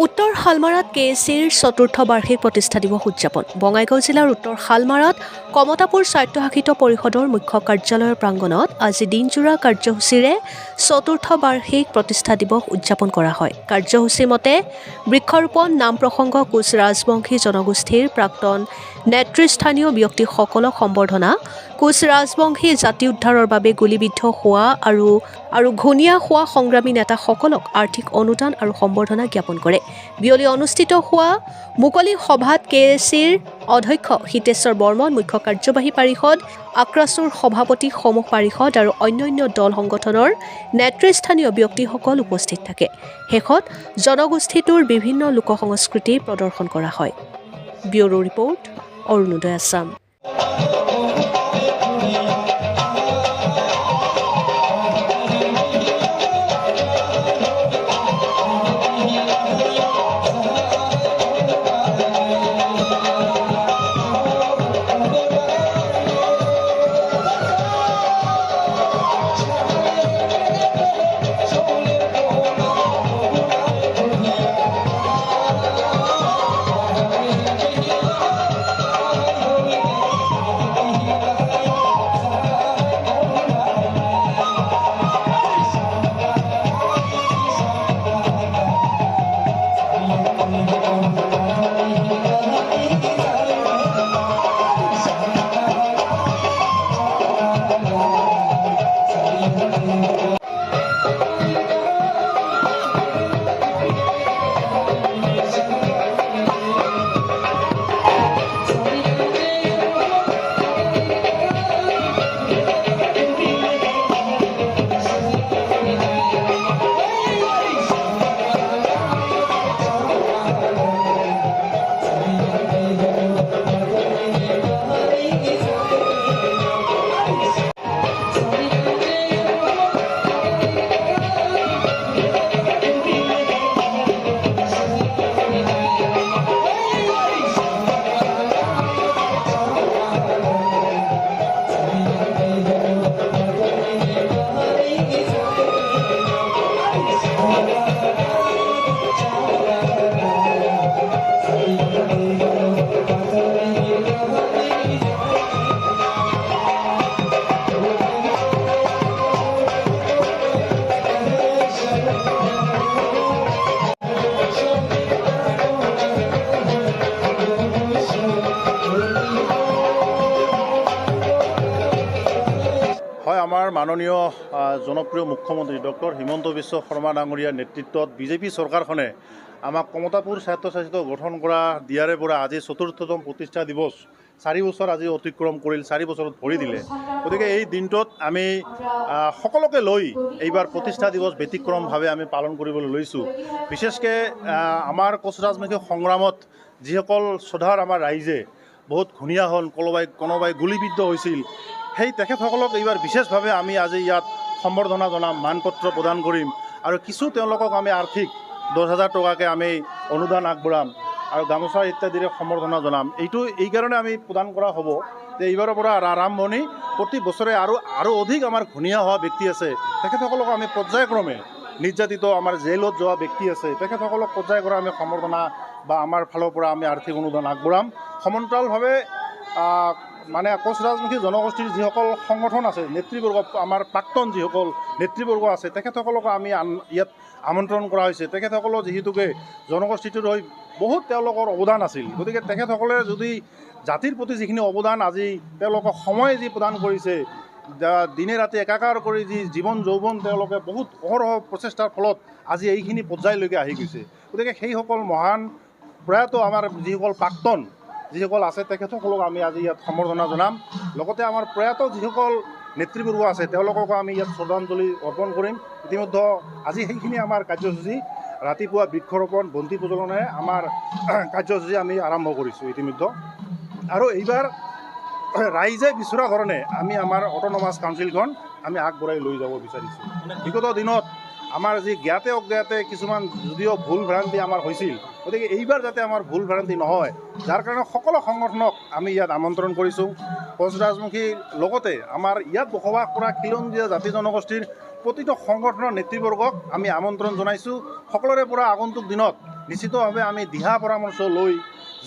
উত্তৰ শালমাৰাত KSCৰ চতুৰ্থ বাৰ্ষিক প্ৰতিষ্ঠা দিৱস উদযাপন। বঙাইগাঁও জিলাৰ উত্তৰ শালমাৰাত কমতাপুৰ স্বায়ত্তশাসিত পৰিষদৰ মুখ্য কাৰ্যালয়ৰ প্ৰাংগণত আজি দিনজোৰা কাৰ্যসূচীৰে চতুৰ্থ বাৰ্ষিক প্ৰতিষ্ঠা দিৱস উদযাপন কৰা হয়। কাৰ্যসূচীৰ মতে বৃক্ষৰোপণ, নাম প্ৰসংগ, কোচ ৰাজবংশী জনগোষ্ঠীৰ প্ৰাক্তন নেতৃস্থানীয় ব্যক্তিসকলক সম্বৰ্ধনা, কোচ ৰাজবংশী জাতি উদ্ধাৰৰ বাবে গুলীবিদ্ধ হোৱা আৰু ঘূণীয়া হোৱা সংগ্ৰামী নেতাসকলক আৰ্থিক অনুদান আৰু সম্বৰ্ধনা জ্ঞাপন কৰে। বিয়লি অনুষ্ঠিত হোৱা মুকলি সভাত KSCৰ অধ্যক্ষ হিতেশ্বৰ বৰ্মন, মুখ্য কাৰ্যবাহী পাৰিষদ আক্ৰাছুৰ সভাপতি সমূহ পাৰিষদ আৰু অন্যান্য দল সংগঠনৰ নেতৃস্থানীয় ব্যক্তিসকল উপস্থিত থাকে। শেষত জনগোষ্ঠীটোৰ বিভিন্ন লোকসংস্কৃতি প্ৰদৰ্শন কৰা হয়। Bureau report, Arunoday Assam. হয়, আমাৰ মাননীয় জনপ্ৰিয় মুখ্যমন্ত্ৰী ডক্টৰ হিমন্ত বিশ্ব শৰ্মা ডাঙৰীয়াৰ নেতৃত্বত বিজেপি চৰকাৰখনে আমাক কমতাপুৰ স্বায়ত্তশাসিত গঠন কৰা দিয়াৰে পৰা আজি চতুৰ্থতম প্ৰতিষ্ঠা দিৱস 4 বছৰ আজি অতিক্ৰম কৰিল, 4 বছৰত ভৰি দিলে। গতিকে এই দিনটোত আমি সকলোকে লৈ এইবাৰ প্ৰতিষ্ঠা দিৱস ব্যতিক্ৰমভাৱে আমি পালন কৰিবলৈ লৈছোঁ। বিশেষকৈ আমাৰ কোচ ৰাজবংশী সংগ্ৰামত যিসকল শ্ৰদ্ধাৰ আমাৰ ৰাইজে বহুত ঘূণীয়া হ'ল, কোনোবাই গুলীবিদ্ধ হৈছিল, সেই তেখেতসকলক এইবাৰ বিশেষভাৱে আমি আজি ইয়াত সম্বৰ্ধনা জনাম, মানপত্ৰ প্ৰদান কৰিম আৰু কিছু তেওঁলোকক আমি আৰ্থিক 10,000 টকাকৈ আমি অনুদান আগবঢ়াম আৰু গামোচা ইত্যাদিৰে সম্বৰ্ধনা জনাম। এইটো এই কাৰণে আমি প্ৰদান কৰা হ'ব যে এইবাৰৰ পৰা আৰম্ভণি প্ৰতি বছৰে আৰু অধিক আমাৰ ঘূণীয়া হোৱা ব্যক্তি আছে, তেখেতসকলক আমি পৰ্যায়ক্ৰমে নিৰ্যাতিত আমাৰ জেলত যোৱা ব্যক্তি আছে, তেখেতসকলক পৰ্যায়ক্ৰমে আমি সম্বৰ্ধনা বা আমাৰ ফালৰ পৰা আমি আৰ্থিক অনুদান আগবঢ়াম। সমান্তৰালভাৱে মানে কোচ ৰাজবংশী জনগোষ্ঠীৰ যিসকল সংগঠন আছে, নেতৃবৰ্গ, আমাৰ প্ৰাক্তন যিসকল নেতৃবৰ্গ আছে, তেখেতসকলকো আমি ইয়াত আমন্ত্ৰণ কৰা হৈছে। তেখেতসকলৰ যিহেতুকে জনগোষ্ঠীটোৰ হৈ বহুত তেওঁলোকৰ অৱদান আছিল, গতিকে তেখেতসকলে যদি জাতিৰ প্ৰতি যিখিনি অৱদান আজি তেওঁলোকক সময় যি প্ৰদান কৰিছে, দিনে ৰাতি একাকাৰ কৰি যি জীৱন যৌৱন তেওঁলোকে বহুত অহৰহ প্ৰচেষ্টাৰ ফলত আজি এইখিনি পৰ্যায়লৈকে আহি গৈছে। গতিকে সেইসকল মহান প্ৰয়াত আমাৰ যিসকল প্ৰাক্তন যিসকল আছে তেখেতসকলক আমি আজি ইয়াত সম্বৰ্ধনা জনাম। লগতে আমাৰ প্ৰয়াত যিসকল নেতৃবৰ্গ আছে তেওঁলোককো আমি ইয়াত শ্ৰদ্ধাঞ্জলি অৰ্পণ কৰিম। ইতিমধ্যে আজি সেইখিনি আমাৰ কাৰ্যসূচী, ৰাতিপুৱা বৃক্ষৰোপণ, বন্তি প্ৰজ্বলনেৰে আমাৰ কাৰ্যসূচী আমি আৰম্ভ কৰিছোঁ ইতিমধ্যে। আৰু এইবাৰ ৰাইজে বিচৰা ধৰণে আমি আমাৰ অট'নমাছ কাউন্সিলখন আমি আগবঢ়াই লৈ যাব বিচাৰিছোঁ। বিগত দিনত আমাৰ যি জ্ঞাতে অজ্ঞাতে কিছুমান যদিও ভুল ভ্ৰান্তি আমাৰ হৈছিল, গতিকে এইবাৰ যাতে আমাৰ ভুল ভ্ৰান্তি নহয়, যাৰ কাৰণে সকলো সংগঠনক আমি ইয়াত আমন্ত্ৰণ কৰিছোঁ। কোচ ৰাজবংশীৰ লগতে আমাৰ ইয়াত বসবাস কৰা খিলঞ্জীয়া জাতি জনগোষ্ঠীৰ প্ৰতিটো সংগঠনৰ নেতৃবৰ্গক আমি আমন্ত্ৰণ জনাইছোঁ। সকলোৰে পৰা আগন্তুক দিনত নিশ্চিতভাৱে আমি দিহা পৰামৰ্শ লৈ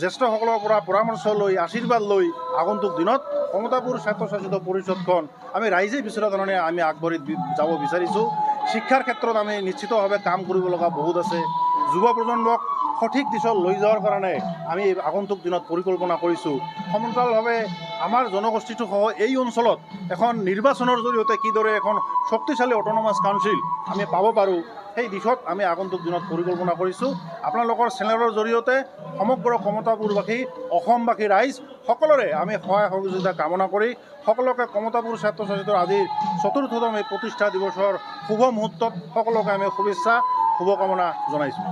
জ্যেষ্ঠসকলৰ পৰা পৰামৰ্শ লৈ আশীৰ্বাদ লৈ আগন্তুক দিনত কমতাপুৰ স্বায়ত্তশাসিত পৰিষদখন আমি ৰাইজে বিচৰা ধৰণে আমি আগবাঢ়ি যাব বিচাৰিছোঁ। শিক্ষাৰ ক্ষেত্ৰত আমি নিশ্চিতভাৱে কাম কৰিব লগা বহুত আছে। যুৱ প্ৰজন্মক সঠিক দিশত লৈ যোৱাৰ কাৰণে আমি আগন্তুক দিনত পৰিকল্পনা কৰিছোঁ। সমান্তৰালভাৱে আমাৰ জনগোষ্ঠীটো সহ এই অঞ্চলত এখন নিৰ্বাচনৰ জৰিয়তে কিদৰে এখন শক্তিশালী অট'নমাছ কাউন্সিল আমি পাব পাৰোঁ, সেই দিশত আমি আগন্তুক দিনত পৰিকল্পনা কৰিছোঁ। আপোনালোকৰ চেনেলৰ জৰিয়তে সমগ্ৰ কমতাপুৰবাসী, অসমবাসী ৰাইজ সকলোৰে আমি সহায় সহযোগিতা কামনা কৰি সকলোকে কমতাপুৰ স্বায়ত্তশাসিত আজিৰ ৪ৰ্থতম এই প্ৰতিষ্ঠা দিৱসৰ শুভ মুহূৰ্তত সকলোকে আমি শুভেচ্ছা শুভকামনা জনাইছোঁ।